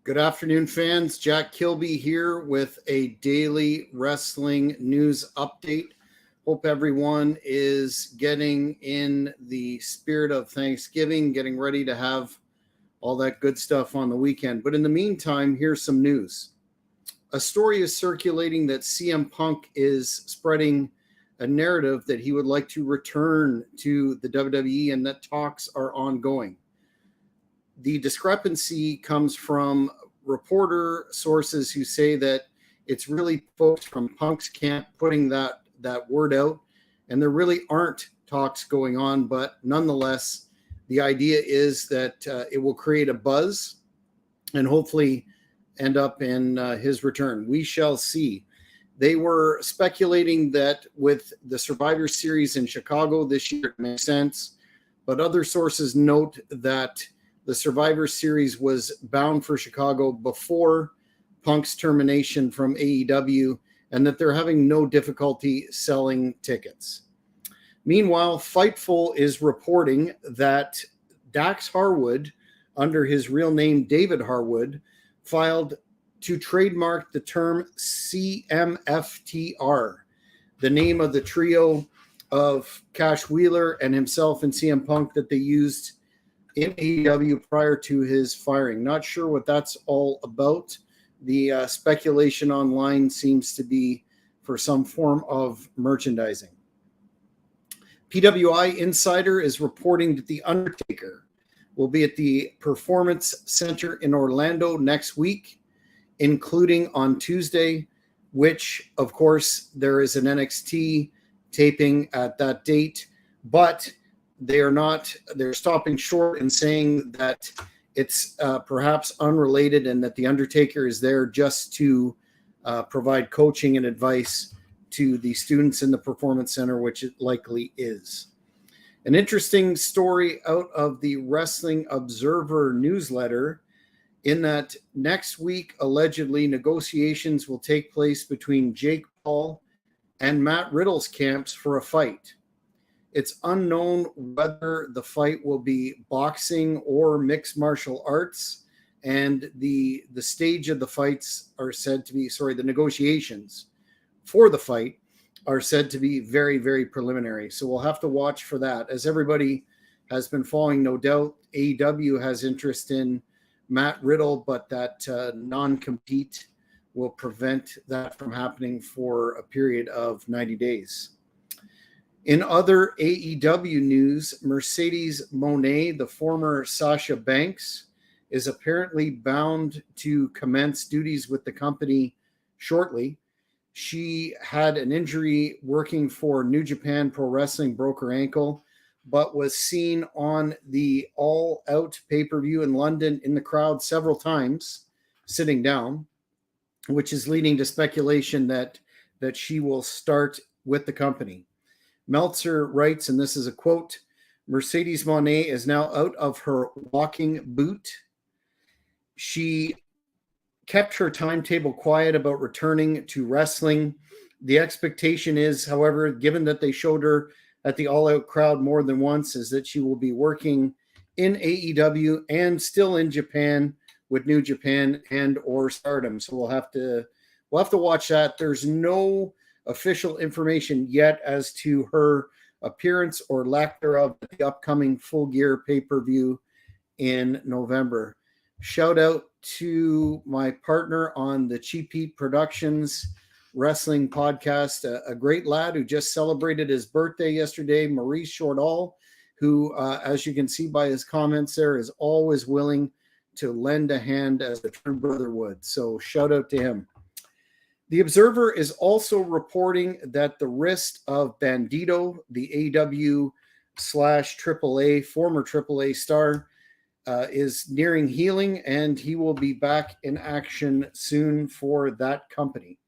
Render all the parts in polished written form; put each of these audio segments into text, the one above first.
Good afternoon, fans. Jack Kilby here with a daily wrestling news update. Hope everyone is getting in the spirit of Thanksgiving, getting ready to have all that good stuff on the weekend. But in the meantime, here's some news. A story is circulating that CM Punk is spreading a narrative that he would like to return to the WWE and that talks are ongoing. The discrepancy comes from reporter sources who say that it's really folks from Punk's camp putting that word out, and there really aren't talks going on, but nonetheless, the idea is that it will create a buzz and hopefully end up in his return. We shall see. They were speculating that with the Survivor Series in Chicago this year, it makes sense, but other sources note that the Survivor Series was bound for Chicago before Punk's termination from AEW, and that they're having no difficulty selling tickets. Meanwhile, Fightful is reporting that Dax Harwood, under his real name David Harwood, filed to trademark the term CMFTR, the name of the trio of Cash Wheeler and himself and CM Punk that they used in AEW prior to his firing. Not sure what that's all about. The speculation online seems to be for some form of merchandising. PWI Insider is reporting that The Undertaker will be at the Performance Center in Orlando next week, including on Tuesday, which, of course, there is an NXT taping at that date, but they're stopping short and saying that it's perhaps unrelated and that The Undertaker is there just to provide coaching and advice to the students in the Performance Center, which it likely is. An interesting story out of the Wrestling Observer newsletter in that next week, allegedly, negotiations will take place between Jake Paul and Matt Riddle's camps for a fight. It's unknown whether the fight will be boxing or mixed martial arts, and the stage of the fights are said to be, the negotiations for the fight are said to be very, very preliminary. So we'll have to watch for that. As everybody has been following, no doubt, AEW has interest in Matt Riddle, but that non-compete will prevent that from happening for a period of 90 days. In other AEW news, Mercedes Moné, the former Sasha Banks, is apparently bound to commence duties with the company shortly. She had an injury working for New Japan Pro Wrestling, broke her ankle, but was seen on the All Out pay-per-view in London in the crowd several times, sitting down, which is leading to speculation that she will start with the company. Meltzer writes, and this is a quote, Mercedes Moné is now out of her walking boot. She kept her timetable quiet about returning to wrestling. The expectation is, however, given that they showed her at the All Out crowd more than once, is that she will be working in AEW and still in Japan with New Japan and or Stardom. So we'll have to watch that. There's no official information yet as to her appearance or lack thereof at the upcoming Full Gear pay-per-view in November. Shout out to my partner on the Cheap Heat Productions wrestling podcast, a great lad who just celebrated his birthday yesterday, Maurice Shortall, who, as you can see by his comments there, is always willing to lend a hand as a true brother would. So shout out to him. The Observer is also reporting that the wrist of Bandito, the AW/AAA, former AAA star, is nearing healing, and he will be back in action soon for that company.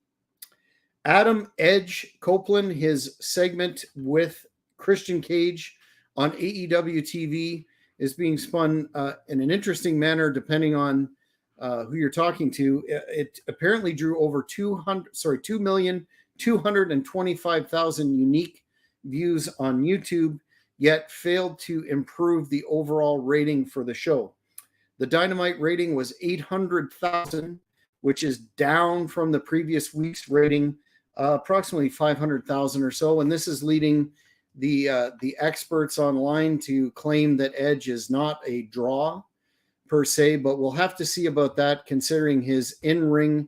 Adam Edge Copeland, his segment with Christian Cage on AEW TV is being spun in an interesting manner depending on who you're talking to. It apparently drew over 2,225,000 unique views on YouTube, yet failed to improve the overall rating for the show. The Dynamite rating was 800,000, which is down from the previous week's rating, approximately 500,000 or so. And this is leading the experts online to claim that Edge is not a draw per se, but we'll have to see about that, considering his in-ring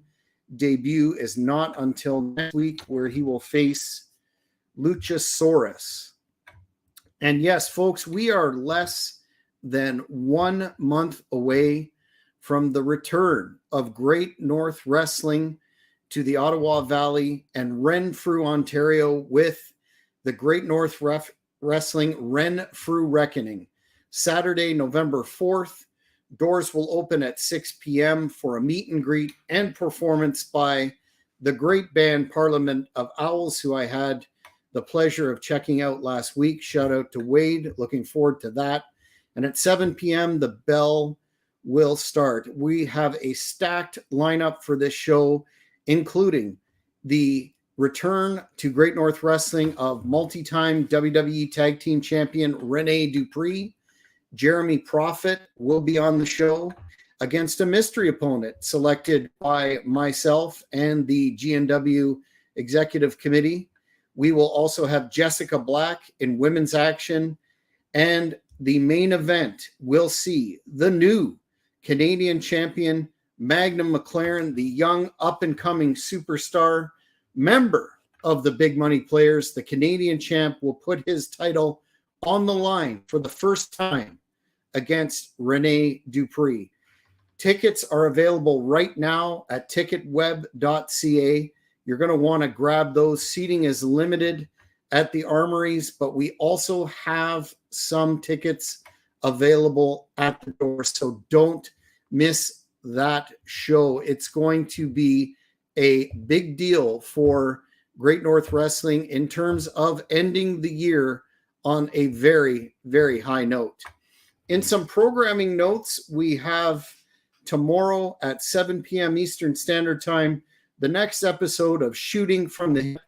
debut is not until next week, where he will face Luchasaurus. And yes, folks, we are less than 1 month away from the return of Great North Wrestling to the Ottawa Valley and Renfrew, Ontario, with the Great North Wrestling Renfrew Reckoning. Saturday, November 4th. Doors will open at 6 p.m. for a meet and greet and performance by the great band Parliament of Owls, who I had the pleasure of checking out last week. Shout out to Wade. Looking forward to that. And at 7 p.m., the bell will start. We have a stacked lineup for this show, including the return to Great North Wrestling of multi-time WWE Tag Team Champion Rene Dupree. Jeremy Prophet will be on the show against a mystery opponent selected by myself and the GNW Executive Committee. We will also have Jessica Black in women's action, and the main event will see the new Canadian champion Magnum McLaren, the young up-and-coming superstar, member of the Big Money Players. The Canadian champ will put his title on the line for the first time against Rene Dupree. Tickets are available right now at ticketweb.ca. You're going to want to grab those. Seating is limited at the armories, but we also have some tickets available at the door, so don't miss that show. It's going to be a big deal for Great North Wrestling in terms of ending the year on a very, very high note. In some programming notes, we have tomorrow at 7 p.m. Eastern Standard Time, the next episode of Shooting from the Hip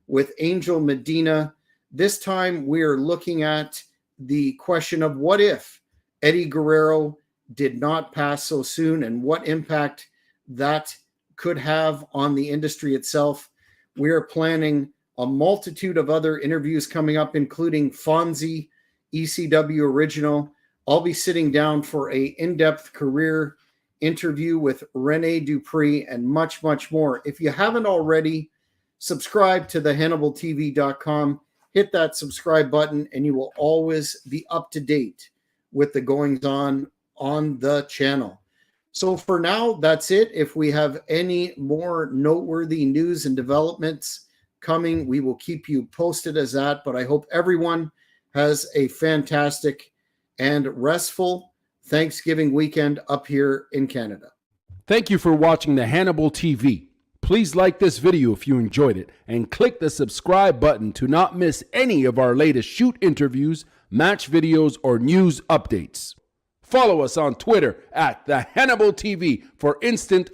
with Angel Medina. This time we're looking at the question of what if Eddie Guerrero did not pass so soon, and what impact that could have on the industry itself. We are planning a multitude of other interviews coming up, including Fonzie, ECW original. I'll be sitting down for a in-depth career interview with Rene Dupree and much, much more. If you haven't already, subscribe to the HannibalTV.com. Hit that subscribe button, and you will always be up to date with the goings-on the channel. So for now, that's it. If we have any more noteworthy news and developments coming, we will keep you posted as that. But I hope everyone has a fantastic and restful Thanksgiving weekend up here in Canada. Thank you for watching the Hannibal TV. Please like this video if you enjoyed it, and click the subscribe button to not miss any of our latest shoot interviews, match videos, or news updates. Follow us on Twitter at the Hannibal TV for instant updates.